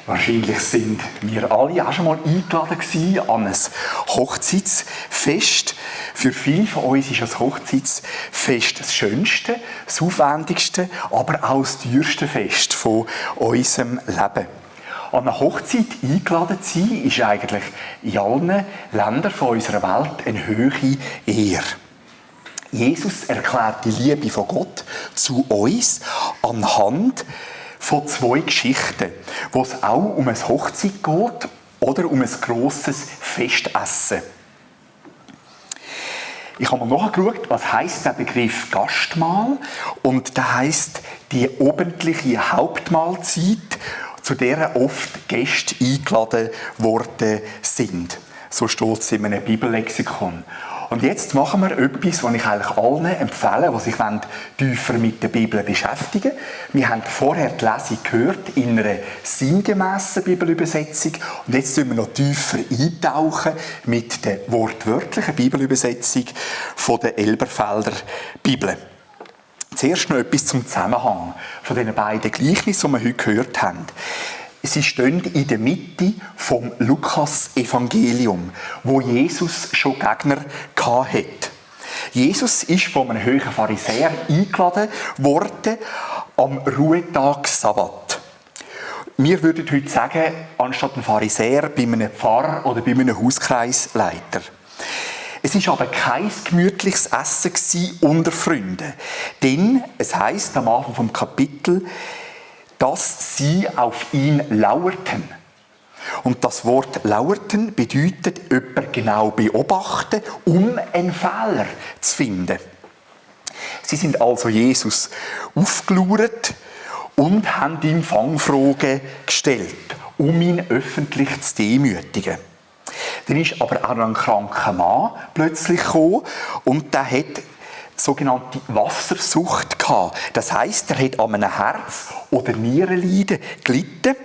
Wahrscheinlich sind wir alle auch schon mal eingeladen gewesen an ein Hochzeitsfest. Für viele von uns ist das Hochzeitsfest das schönste, das aufwendigste, aber auch das teuerste Fest von unserem Leben. An eine Hochzeit eingeladen zu sein, ist eigentlich in allen Ländern von unserer Welt eine hohe Ehre. Jesus erklärt die Liebe von Gott zu uns anhand von 2 Geschichten, wo es auch um eine Hochzeit geht oder um ein grosses Festessen. Ich habe mal nachgeschaut, was heisst der Begriff Gastmahl, und der heisst die abendliche Hauptmahlzeit, zu der oft Gäste eingeladen worden sind. So steht es in einem Bibellexikon. Und jetzt machen wir etwas, was ich eigentlich allen empfehle, die sich tiefer mit der Bibel beschäftigen wollen. Wir haben vorher die Lesung gehört in einer sinngemässen Bibelübersetzung. Und jetzt tauchen wir noch tiefer eintauchen mit der wortwörtlichen Bibelübersetzung von der Elberfelder Bibel. Zuerst noch etwas zum Zusammenhang von den beiden Gleichnissen, die wir heute gehört haben. Sie stehen in der Mitte vom Lukas-Evangelium, wo Jesus schon Gegner hatte. Jesus ist von einem hohen Pharisäer eingeladen worden am Ruhetag Sabbat. Wir würden heute sagen, anstatt ein Pharisäer bei einem Pfarrer oder bei einem Hauskreisleiter. Es war aber kein gemütliches Essen unter Freunden. Denn es heisst am Anfang vom Kapitel, dass sie auf ihn lauerten. Und das Wort lauerten bedeutet, jemanden genau beobachten, um einen Fehler zu finden. Sie sind also Jesus aufgelauert und haben ihm Fangfragen gestellt, um ihn öffentlich zu demütigen. Dann ist aber auch ein kranker Mann plötzlich gekommen und der hat sogenannte Wassersucht gehabt. Das heisst, er hat an einem Herz- oder Nierenleiden gelitten.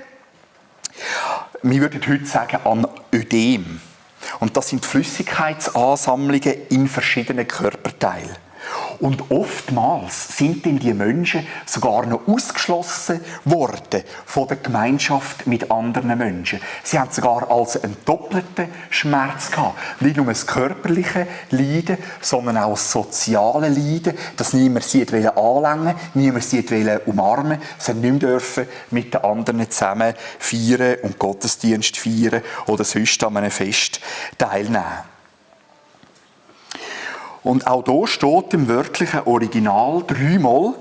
Wir würden heute sagen, an Ödem. Und das sind Flüssigkeitsansammlungen in verschiedenen Körperteilen. Und oftmals sind denn die Menschen sogar noch ausgeschlossen worden von der Gemeinschaft mit anderen Menschen. Sie haben sogar also einen doppelten Schmerz gehabt. Nicht nur das körperliche Leiden, sondern auch das soziale Leiden, dass niemand sie anlängen, niemand sie umarmen, sie nicht dürfen mit den anderen zusammen feiern und Gottesdienst feiern oder sonst an einem Fest teilnehmen. Und auch hier steht im wörtlichen Original 3-mal,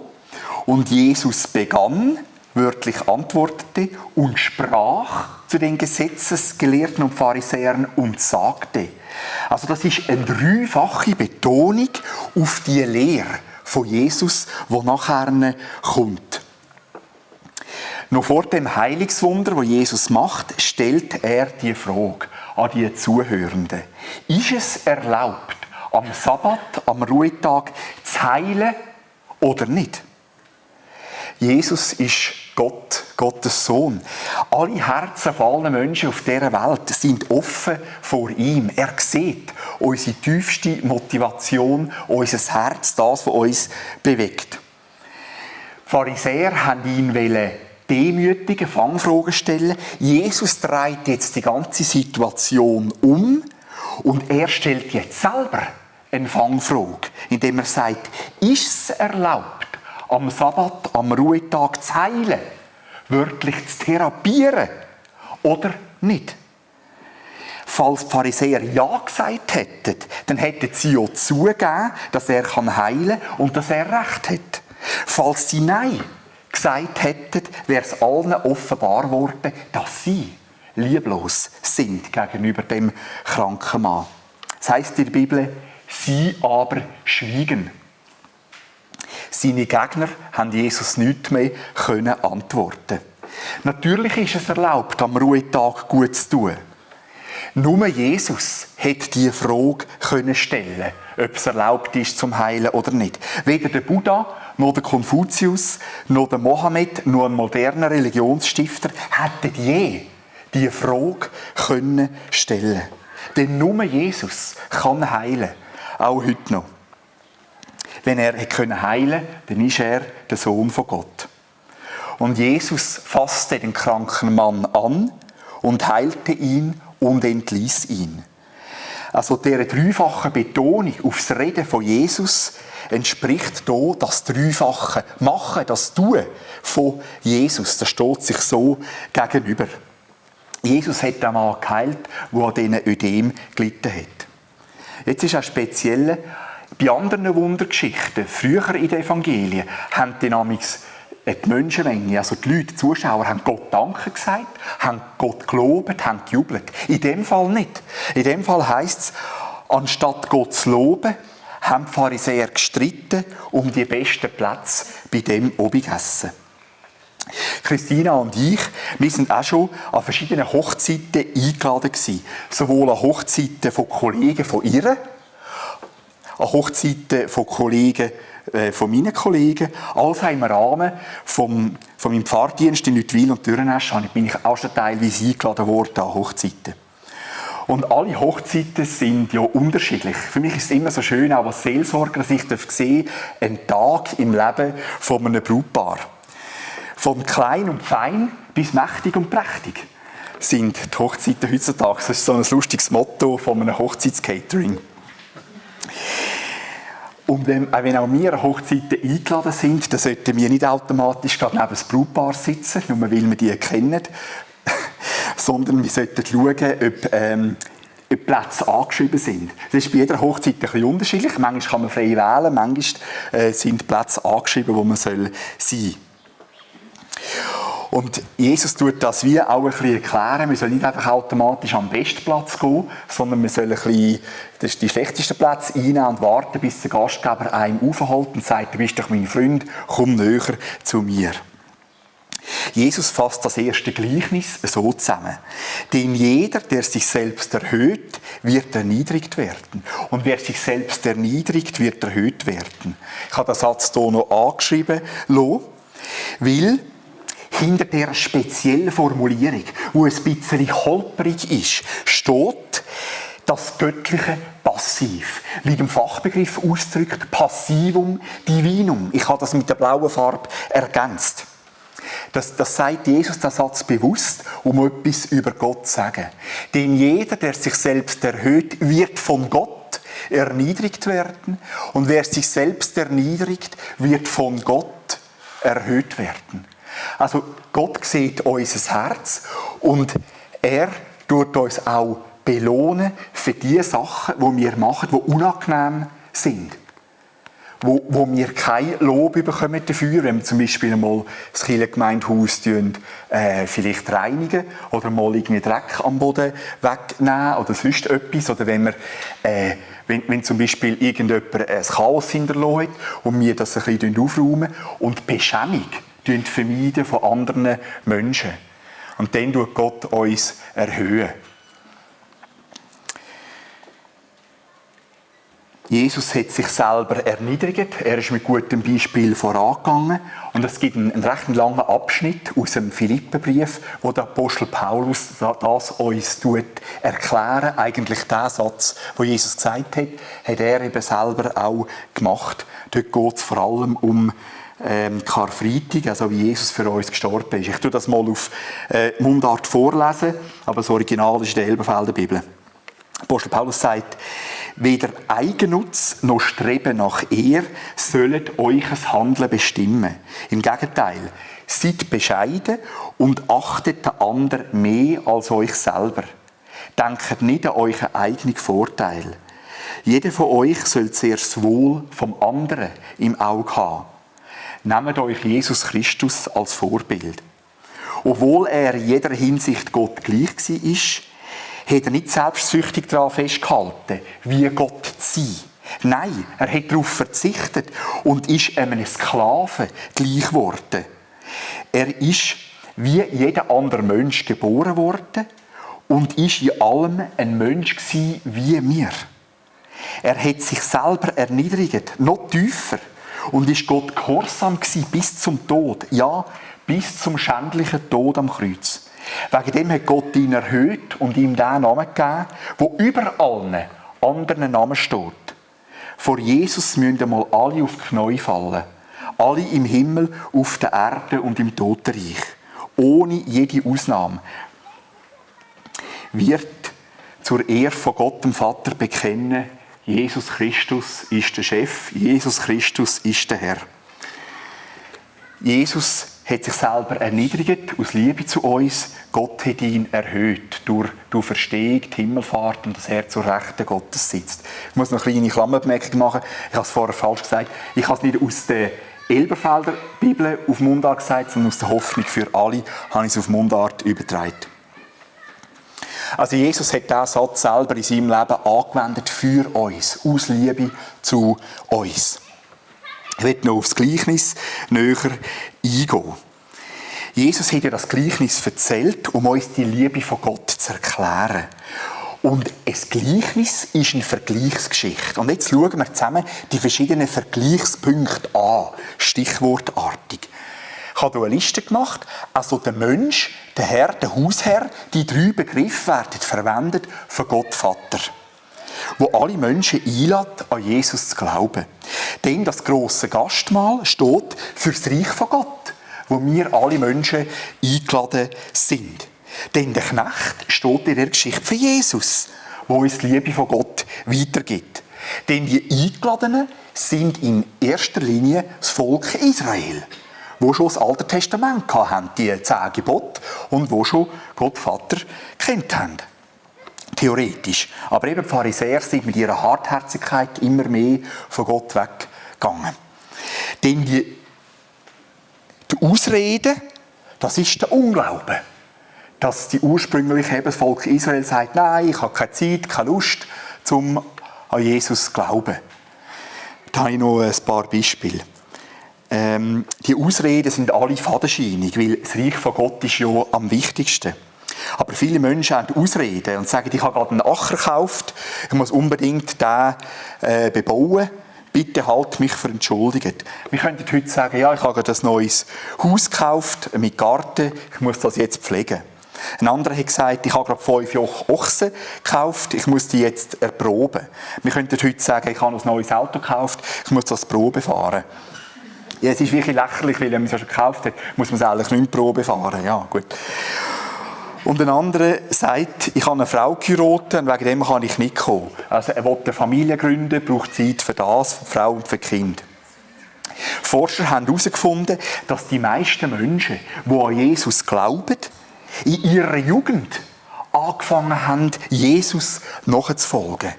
und Jesus begann, wörtlich antwortete, und sprach zu den Gesetzesgelehrten und Pharisäern und sagte. Also das ist eine 3-fache Betonung auf die Lehre von Jesus, die nachher kommt. Noch vor dem Heilungswunder, das Jesus macht, stellt er die Frage an die Zuhörenden. Ist es erlaubt, am Sabbat, am Ruhetag, zu heilen oder nicht? Jesus ist Gott, Gottes Sohn. Alle Herzen von allen Menschen auf dieser Welt sind offen vor ihm. Er sieht unsere tiefste Motivation, unser Herz, das, was uns bewegt. Die Pharisäer wollten ihn demütigen, Fangfragen stellen. Jesus dreht jetzt die ganze Situation um und er stellt jetzt selber eine Fangfrage, indem er sagt, ist es erlaubt, am Sabbat, am Ruhetag zu heilen, wörtlich zu therapieren oder nicht? Falls die Pharisäer Ja gesagt hätten, dann hätten sie ja zugegeben, dass er heilen kann und dass er Recht hat. Falls sie Nein gesagt hätten, wäre es allen offenbar geworden, dass sie lieblos sind gegenüber dem kranken Mann. Das heisst in der Bibel, sie aber schwiegen. Seine Gegner haben Jesus nichts mehr antworten. Natürlich ist es erlaubt, am Ruhetag gut zu tun. Nur Jesus hätte diese Frage stellen, ob es erlaubt ist zum Heilen oder nicht. Weder der Buddha, noch der Konfuzius, noch der Mohammed, noch ein moderner Religionsstifter hätten je diese Frage stellen. Denn nur Jesus kann heilen, auch heute noch. Wenn er heilen konnte, dann ist er der Sohn von Gott. Und Jesus fasste den kranken Mann an und heilte ihn und entließ ihn. Also dieser dreifachen Betonung auf das Reden von Jesus entspricht hier das dreifache Machen, das Tun von Jesus. Das steht sich so gegenüber. Jesus hat den Mann geheilt, der an diesen Ödem gelitten hat. Jetzt ist auch speziell, bei anderen Wundergeschichten, früher in den Evangelien, haben dynamisch die Menschenmenge, also die Leute, die Zuschauer, haben Gott Danke gesagt, haben Gott gelobt, haben gejubelt. In dem Fall nicht. In dem Fall heisst es, anstatt Gott zu loben, haben die Pharisäer gestritten um die besten Plätze bei dem Obigessen. Christina und ich, wir sind auch schon an verschiedenen Hochzeiten eingeladen gewesen. Sowohl an Hochzeiten von Kollegen von ihr, an Hochzeiten von Kollegen von meinen Kollegen, als auch im Rahmen von meinem Pfarrdienst in Nüttwil und Dürrenesch bin ich auch schon teilweise eingeladen worden an Hochzeiten. Und alle Hochzeiten sind ja unterschiedlich. Für mich ist es immer so schön, auch als Seelsorger, dass ich sehen darf, einen Tag im Leben von einem Brautpaar. Von klein und fein bis mächtig und prächtig sind die Hochzeiten heutzutage. Das ist so ein lustiges Motto von einem Hochzeitscatering. Und wenn auch wir an Hochzeiten eingeladen sind, dann sollten wir nicht automatisch gerade neben das Brautpaar sitzen, nur weil wir die kennen, sondern wir sollten schauen, ob Plätze angeschrieben sind. Das ist bei jeder Hochzeit ein bisschen unterschiedlich. Manchmal kann man frei wählen, manchmal sind Plätze angeschrieben, wo man sein soll. Und Jesus tut das wie auch ein bisschen erklären. Wir sollen nicht einfach automatisch am besten Platz gehen, sondern wir sollen ein bisschen die schlechtesten Plätze einnehmen und warten, bis der Gastgeber einem aufhält und sagt, du bist doch mein Freund, komm näher zu mir. Jesus fasst das erste Gleichnis so zusammen. Denn jeder, der sich selbst erhöht, wird erniedrigt werden. Und wer sich selbst erniedrigt, wird erhöht werden. Ich habe den Satz hier noch angeschrieben, weil hinter dieser speziellen Formulierung, wo ein bisschen holperig ist, steht das göttliche Passiv. Wie im Fachbegriff ausgedrückt, Passivum Divinum. Ich habe das mit der blauen Farbe ergänzt. Das sagt Jesus, der Satz, bewusst, um etwas über Gott zu sagen. Denn jeder, der sich selbst erhöht, wird von Gott erniedrigt werden. Und wer sich selbst erniedrigt, wird von Gott erhöht werden. Also Gott sieht unser Herz und er tut uns auch belohnen für die Sachen, die wir machen, die unangenehm sind. Wo wir kein Lob bekommen dafür, wenn wir zum Beispiel einmal das Kirchengemeindehaus vielleicht reinigen oder mal irgendwie Dreck am Boden wegnehmen oder sonst etwas. Oder wenn zum Beispiel irgendjemand ein Chaos hinterlassen hat und wir das ein bisschen aufräumen und Beschämung vermeiden von anderen Menschen. Und dann tut Gott uns erhöhen. Jesus hat sich selber erniedrigt. Er ist mit gutem Beispiel vorangegangen. Und es gibt einen recht langen Abschnitt aus dem Philipperbrief, wo der Apostel Paulus das uns erklären. Eigentlich den Satz, den Jesus gesagt hat, hat er eben selber auch gemacht. Dort geht es vor allem um Karfreitag, also wie Jesus für uns gestorben ist. Ich tue das mal auf Mundart vorlesen, aber das Original ist in der Elberfelder Bibel. Apostel Paulus sagt, weder Eigennutz noch Streben nach Ehr sollen euch Handeln bestimmen. Im Gegenteil, seid bescheiden und achtet den anderen mehr als euch selber. Denkt nicht an euren eigenen Vorteil. Jeder von euch soll zuerst das Wohl vom anderen im Auge haben. Nehmt euch Jesus Christus als Vorbild. Obwohl er in jeder Hinsicht Gott gleich war, hat er nicht selbstsüchtig daran festgehalten, wie Gott zu sein. Nein, er hat darauf verzichtet und ist einem Sklaven gleich geworden. Er ist wie jeder andere Mensch geboren worden und ist in allem ein Mensch gewesen wie wir. Er hat sich selber erniedrigt, noch tiefer. Und ist Gott gehorsam gewesen bis zum Tod. Ja, bis zum schändlichen Tod am Kreuz. Wegen dem hat Gott ihn erhöht und ihm den Namen gegeben, der über allen anderen Namen steht. Vor Jesus müssen einmal alle auf die Knie fallen. alle im Himmel, auf der Erde und im Totenreich, ohne jede Ausnahme, wird zur Ehre von Gott dem Vater bekennen, Jesus Christus ist der Chef, Jesus Christus ist der Herr. Jesus hat sich selber erniedrigt aus Liebe zu uns. Gott hat ihn erhöht durch die Auferstehung, die Himmelfahrt und dass er zur Rechten Gottes sitzt. Ich muss noch eine kleine Klammerbemerkung machen. Ich habe es vorher falsch gesagt. Ich habe es nicht aus der Elberfelder Bibel auf Mundart gesagt, sondern aus der Hoffnung für alle habe ich es auf Mundart übertragen. Also Jesus hat diesen Satz selber in seinem Leben angewendet für uns, aus Liebe zu uns. Ich will noch auf das Gleichnis näher eingehen. Jesus hat ja das Gleichnis erzählt, um uns die Liebe von Gott zu erklären. Und ein Gleichnis ist eine Vergleichsgeschichte. Und jetzt schauen wir zusammen die verschiedenen Vergleichspunkte an, stichwortartig. Ich habe hier eine Liste gemacht. Also der Mensch, der Herr, der Hausherr, die 3 Begriffe werden verwendet für Gott Vater, wo alle Menschen einlädt, an Jesus zu glauben. Denn das grosse Gastmahl steht für das Reich von Gott, wo wir alle Menschen eingeladen sind. Denn der Knecht steht in der Geschichte für Jesus, wo uns die Liebe von Gott weitergibt. Denn die Eingeladenen sind in erster Linie das Volk Israel, wo schon das Alte Testament hatten, die 10 Gebote, und wo schon Gott Vater kennt haben. Theoretisch. Aber eben die Pharisäer sind mit ihrer Hartherzigkeit immer mehr von Gott weggegangen. Denn die Ausrede, das ist der Unglaube. Dass die ursprünglich eben das Volk Israel sagt, nein, ich habe keine Zeit, keine Lust, um an Jesus zu glauben. Da habe ich noch ein paar Beispiele. Die Ausreden sind alle fadenscheinig, weil das Reich von Gott ist ja am wichtigsten. Aber viele Menschen haben Ausreden und sagen, ich habe gerade einen Acker gekauft, ich muss unbedingt den bebauen, bitte halt mich für entschuldigt. Wir könnten heute sagen, ja, ich habe gerade ein neues Haus gekauft mit Garten, ich muss das jetzt pflegen. Ein anderer hat gesagt, ich habe gerade 5 Ochsen gekauft, ich muss die jetzt erproben. Wir könnten heute sagen, ich habe ein neues Auto gekauft, ich muss das Probe fahren. Ja, es ist wirklich lächerlich, weil wenn man es ja schon gekauft hat, muss man es eigentlich nicht Probe fahren. Ja, gut. Und ein anderer sagt, ich habe eine Frau geheiratet und wegen dem kann ich nicht kommen. Also er will eine Familie gründen, braucht Zeit für das, für die Frau und für die Kinder. Forscher haben herausgefunden, dass die meisten Menschen, die an Jesus glauben, in ihrer Jugend angefangen haben, Jesus nachzufolgen.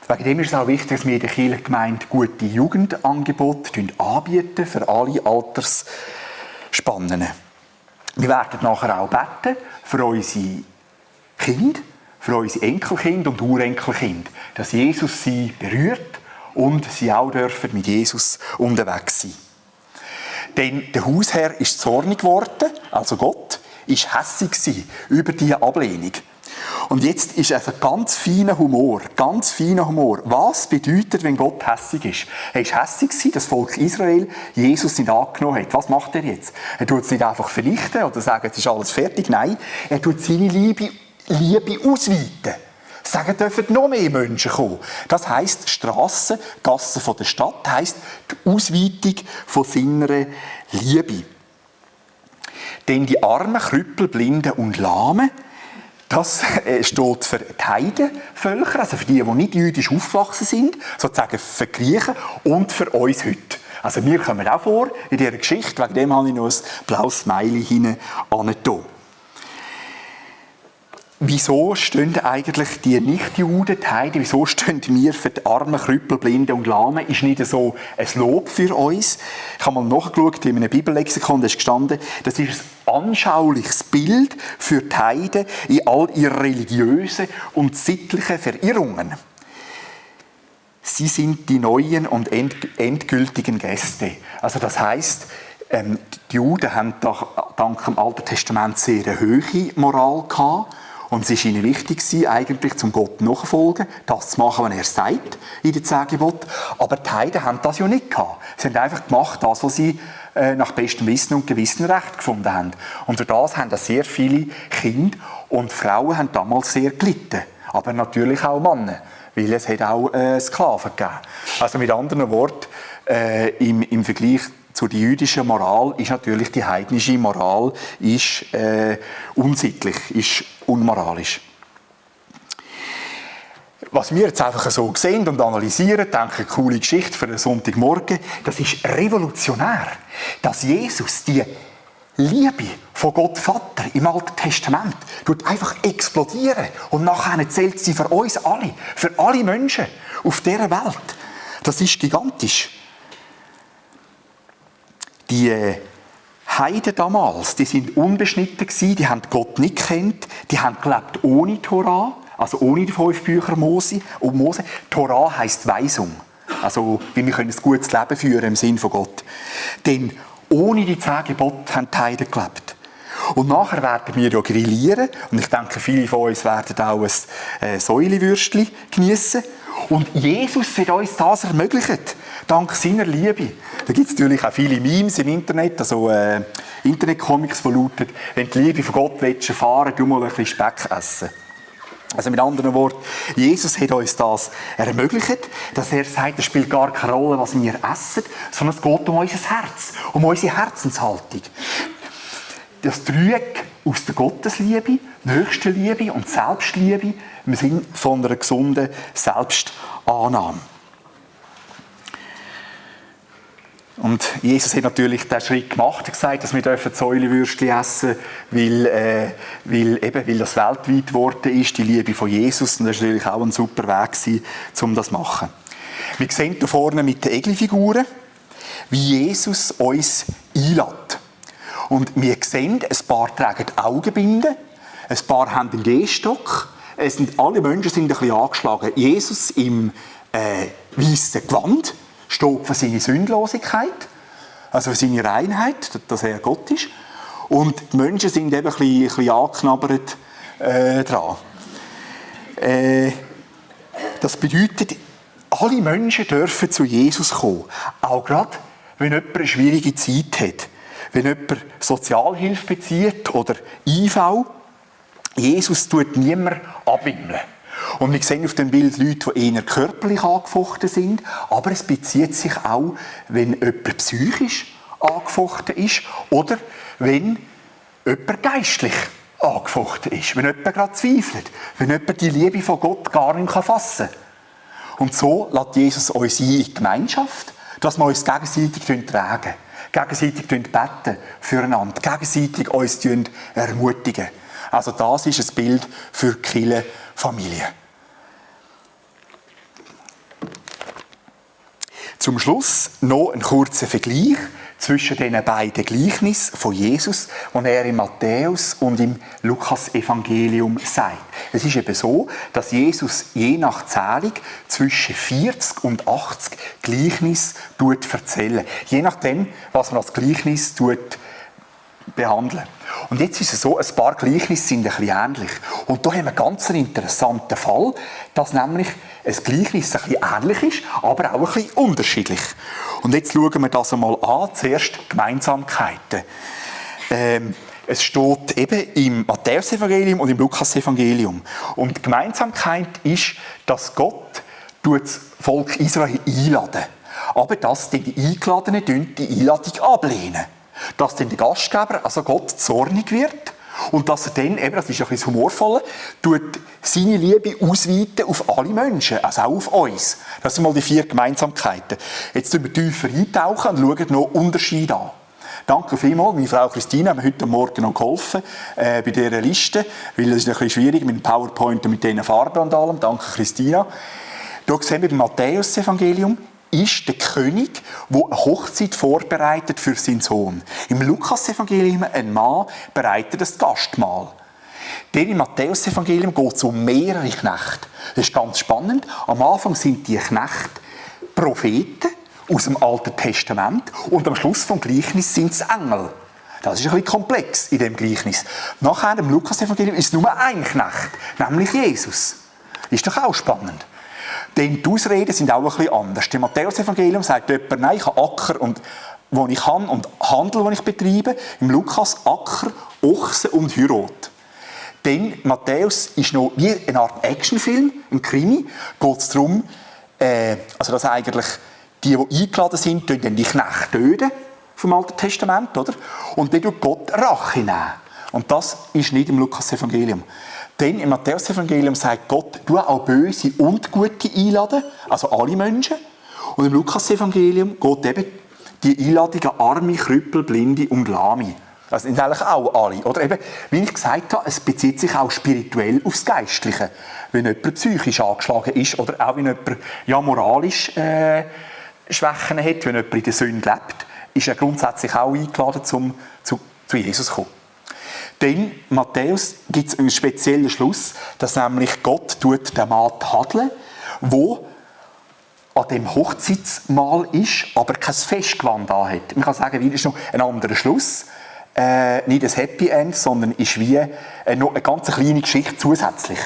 Wegen dem ist es auch wichtig, dass wir in der Kirchengemeinde gute Jugendangebote anbieten für alle Altersspannen. Wir werden nachher auch beten für unsere Kinder, für unsere Enkelkinder und Urenkelkinder, dass Jesus sie berührt und sie auch dürfen mit Jesus unterwegs sein. Denn der Hausherr ist zornig geworden, also Gott, ist hässig über diese Ablehnung. Und jetzt ist also ganz feiner Humor. Was bedeutet, wenn Gott hässig ist? Er ist hässig gewesen, das Volk Israel Jesus nicht angenommen hat. Was macht er jetzt? Er tut es nicht einfach vernichten oder sagen, es ist alles fertig. Nein, er tut seine Liebe ausweiten. Sagen dürfen noch mehr Menschen kommen. Das heisst, Strassen, Gassen von der Stadt heisst die Ausweitung von seiner Liebe. Denn die Armen, Krüppel, Blinden und Lahmen, das steht für die Heidenvölker, also für die nicht jüdisch aufgewachsen sind, sozusagen für die Griechen und für uns heute. Also wir kommen auch vor in dieser Geschichte, wegen dem habe ich noch ein blaues Smiley hinten angetan. Wieso stehen eigentlich die Nicht-Juden, die Heiden, wieso stehen wir für die Armen, Krüppel, Blinden und Lahmen? Ist nicht so ein Lob für uns? Ich habe mal nachgeschaut, in einem Bibellexikon, da ist gestanden, das ist ein anschauliches Bild für die Heiden in all ihren religiösen und sittlichen Verirrungen. Sie sind die neuen und endgültigen Gäste. Also das heisst, die Juden haben dank dem Alten Testament sehr eine hohe Moral gehabt. Und es war ihnen wichtig, eigentlich zum Gott nachzufolgen, das zu machen, was er sagt in den 10 Geboten. Aber die Heiden haben das ja nicht gehabt. Sie haben einfach gemacht, das, was sie nach bestem Wissen und Gewissen recht gefunden haben. Und durch das haben sehr viele Kinder und Frauen haben damals sehr gelitten. Aber natürlich auch Männer, weil es hat auch Sklaven gegeben. Also mit anderen Worten, im Vergleich zu der jüdischen Moral ist natürlich die heidnische Moral ist, unsittlich, ist unmoralisch. Was wir jetzt einfach so sehen und analysieren, denke, eine coole Geschichte für einen Sonntagmorgen, das ist revolutionär, dass Jesus die Liebe von Gott Vater im Alten Testament einfach explodieren und nachher zählt sie für uns alle, für alle Menschen auf dieser Welt. Das ist gigantisch. Die Heiden damals, die sind unbeschnitten gewesen, die haben Gott nicht gekannt, die haben gelebt ohne Torah, also ohne die 5 Bücher Mose. Torah heisst Weisung, also wie wir können ein gutes Leben führen im Sinn von Gott. Denn ohne die 10 Gebote haben die Heiden gelebt. Und nachher werden wir ja grillieren, und ich denke, viele von uns werden auch ein Säulewürstchen geniessen. Und Jesus hat uns das ermöglicht, dank seiner Liebe. Da gibt es natürlich auch viele Memes im Internet, also Internetcomics, die lauten, wenn du die Liebe von Gott erfahren willst, du mal ein bisschen Speck essen. Also mit anderen Worten, Jesus hat uns das ermöglicht, dass er sagt, es spielt gar keine Rolle, was wir essen, sondern es geht um unser Herz, um unsere Herzenshaltung. Das Dreieck aus der Gottesliebe, Nächstenliebe und Selbstliebe im Sinne von einer gesunden Selbstannahme. Und Jesus hat natürlich diesen Schritt gemacht und gesagt, dass wir Säulewürstchen essen dürfen, weil das weltweit geworden ist, die Liebe von Jesus. Und das war natürlich auch ein super Weg, um das zu machen. Wir sehen hier vorne mit den Egelfiguren, wie Jesus uns einlädt. Und wir sehen, ein paar tragen Augenbinden, ein paar haben einen Gehstock. Alle Menschen sind ein bisschen angeschlagen. Jesus im weißen Gewand steht für seine Sündlosigkeit, also für seine Reinheit, dass er Gott ist. Und die Menschen sind eben ein bisschen angeknabbert dran. Das bedeutet, alle Menschen dürfen zu Jesus kommen. Auch gerade, wenn jemand eine schwierige Zeit hat. Wenn jemand Sozialhilfe bezieht oder IV. Jesus tut niemand abwimmeln. Und wir sehen auf dem Bild Leute, die eher körperlich angefochten sind, aber es bezieht sich auch, wenn jemand psychisch angefochten ist oder wenn jemand geistlich angefochten ist, wenn jemand gerade zweifelt, wenn jemand die Liebe von Gott gar nicht fassen kann. Und so lässt Jesus uns ein in die Gemeinschaft, dass wir uns gegenseitig tragen, gegenseitig beten füreinander, gegenseitig uns ermutigen. Also das ist ein Bild für die Kirchenfamilie. Zum Schluss noch ein kurzer Vergleich zwischen den beiden Gleichnissen von Jesus, die er im Matthäus und im Lukas-Evangelium sagt. Es ist eben so, dass Jesus je nach Zählung zwischen 40 und 80 Gleichnisse erzählt. Je nachdem, was man als Gleichnis behandeln. Und jetzt ist es so, ein paar Gleichnisse sind ein bisschen ähnlich. Und da haben wir einen ganz interessanten Fall, dass nämlich ein Gleichnis ein bisschen ähnlich ist, aber auch ein bisschen unterschiedlich. Und jetzt schauen wir das einmal an. Zuerst Gemeinsamkeiten. Es steht eben im Matthäus-Evangelium und im Lukas-Evangelium. Und die Gemeinsamkeit ist, dass Gott das Volk Israel einladen. Aber dass die Eingeladenen die Einladung ablehnen. Dass dann der Gastgeber, also Gott, zornig wird und dass er dann, eben, das ist ein bisschen humorvoll, seine Liebe ausweiten auf alle Menschen, also auch auf uns. Das sind mal die 4 Gemeinsamkeiten. Jetzt tauchen wir tiefer eintauchen und schauen noch Unterschiede an. Danke vielmals, meine Frau Christina hat mir heute Morgen noch geholfen bei dieser Liste, weil es ist ein bisschen schwierig mit dem PowerPoint und mit diesen Farben und allem. Danke Christina. Hier sehen wir im Matthäus-Evangelium, ist der König, der eine Hochzeit vorbereitet für seinen Sohn. Im Lukas-Evangelium ein Mann bereitet das Gastmahl. Denn im Matthäus-Evangelium geht es um mehrere Knechte. Das ist ganz spannend. Am Anfang sind die Knechte Propheten aus dem Alten Testament und am Schluss des Gleichnisses sind es Engel. Das ist ein bisschen komplex in dem Gleichnis. Nachher im Lukas-Evangelium ist es nur ein Knecht, nämlich Jesus. Ist doch auch spannend. Denn die Ausreden sind auch ein bisschen anders. Im Matthäus-Evangelium sagt jemand, nein, ich habe Acker, wo ich kann, und Handel, den ich betreibe. Im Lukas Acker, Ochsen und Heirat. Denn Matthäus ist noch wie eine Art Actionfilm, ein Krimi. Geht es darum, dass eigentlich die eingeladen sind, töten die Knechte töten, vom Alten Testament, oder? Und dann tut Gott Rache nehmen. Und das ist nicht im Lukas-Evangelium. Denn im Matthäus-Evangelium sagt Gott, du auch Böse und Gute einladen, also alle Menschen. Und im Lukas-Evangelium geht eben die Einladung an Arme, Krüppel, Blinde und Lahme. Das sind eigentlich auch alle. Oder eben, wie ich gesagt habe, es bezieht sich auch spirituell aufs Geistliche. Wenn jemand psychisch angeschlagen ist oder auch wenn jemand moralisch Schwächen hat, wenn jemand in der Sünde lebt, ist er grundsätzlich auch eingeladen, zu Jesus zu kommen. Denn Matthäus gibt es einen speziellen Schluss, dass nämlich Gott den Mann tadeln, wo an dem Hochzeitsmahl ist, aber kein Festgewand anhat. Man kann sagen, das ist noch ein anderer Schluss. Nicht ein Happy End, sondern ist wie noch eine ganz kleine Geschichte zusätzlich.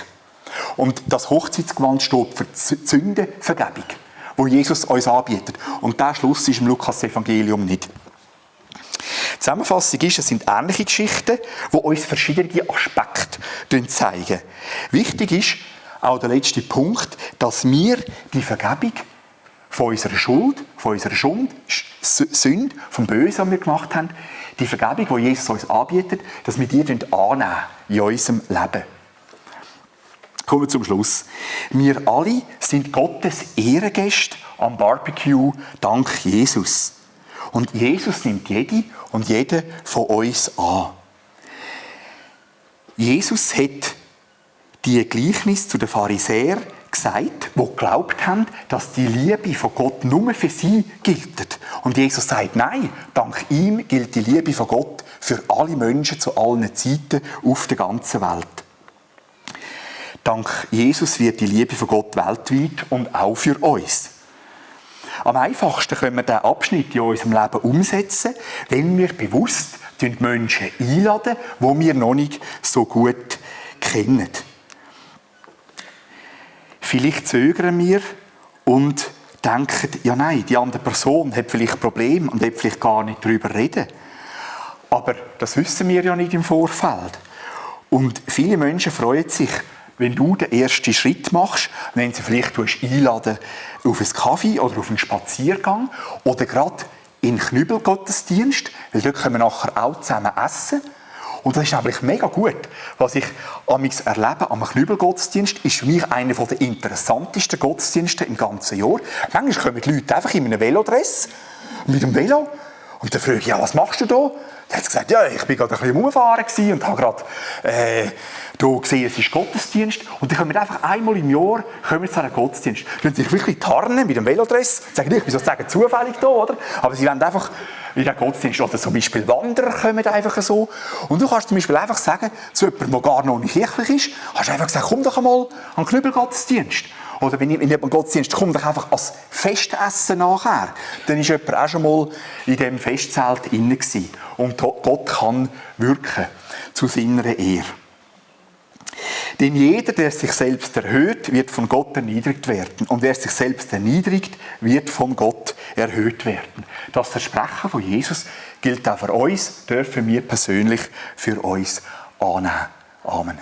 Und das Hochzeitsgewand steht für die Sündenvergebung, die Jesus uns anbietet. Und dieser Schluss ist im Lukas-Evangelium nicht. Die Zusammenfassung ist, es sind ähnliche Geschichten, die uns verschiedene Aspekte zeigen. Wichtig ist auch der letzte Punkt, dass wir die Vergebung von unserer Schuld, Sünde, vom Bösen, was wir gemacht haben, die Vergebung, die Jesus uns anbietet, dass wir die annehmen in unserem Leben. Kommen wir zum Schluss. Wir alle sind Gottes Ehrengäste am Barbecue dank Jesus. Und Jesus nimmt jede und jeden von uns an. Jesus hat die Gleichnis zu den Pharisäern gesagt, die geglaubt haben, dass die Liebe von Gott nur für sie gilt. Und Jesus sagt, nein, dank ihm gilt die Liebe von Gott für alle Menschen zu allen Zeiten auf der ganzen Welt. Dank Jesus wird die Liebe von Gott weltweit und auch für uns. Am einfachsten können wir diesen Abschnitt in unserem Leben umsetzen, wenn wir bewusst die Menschen einladen, die wir noch nicht so gut kennen. Vielleicht zögern wir und denken, ja nein, die andere Person hat vielleicht Probleme und will vielleicht gar nicht darüber reden. Aber das wissen wir ja nicht im Vorfeld. Und viele Menschen freuen sich, wenn du den ersten Schritt machst, wenn sie vielleicht einladen auf einen Kaffee oder auf einen Spaziergang oder gerade in den Knüppelgottesdienst, weil dort können wir nachher auch zusammen essen. Und das ist nämlich mega gut. Was ich amigs erlebe am Knüppelgottesdienst, ist für mich einer der interessantesten Gottesdienste im ganzen Jahr. Manchmal kommen die Leute einfach in einem Velodress mit dem Velo und dann frage ich, ja, was machst du da? Dann hat sie gesagt, ja, ich war gerade ein bisschen umgefahren und habe gerade hier gesehen, es ist Gottesdienst. Und dann kommen wir einfach einmal im Jahr zu einem Gottesdienst. Dann sich wirklich tarnen mit dem Velodress. Sagen nicht, ich bin sozusagen zufällig da, oder? Aber sie wollen einfach in den Gottesdienst. Oder zum Beispiel Wanderer kommen einfach so. Und du kannst zum Beispiel einfach sagen, zu jemandem, der gar noch nicht kirchlich ist, hast du einfach gesagt, komm doch einmal an den Knüppelgottesdienst. Oder wenn jemand an den Gottesdienst kommt, doch einfach als Festessen nachher. Dann war jemand auch schon mal in diesem Festzelt drin gewesen. Und Gott kann wirken zu seiner Ehre. Denn jeder, der sich selbst erhöht, wird von Gott erniedrigt werden. Und wer sich selbst erniedrigt, wird von Gott erhöht werden. Das Versprechen von Jesus gilt auch für uns, dürfen wir persönlich für uns annehmen. Amen.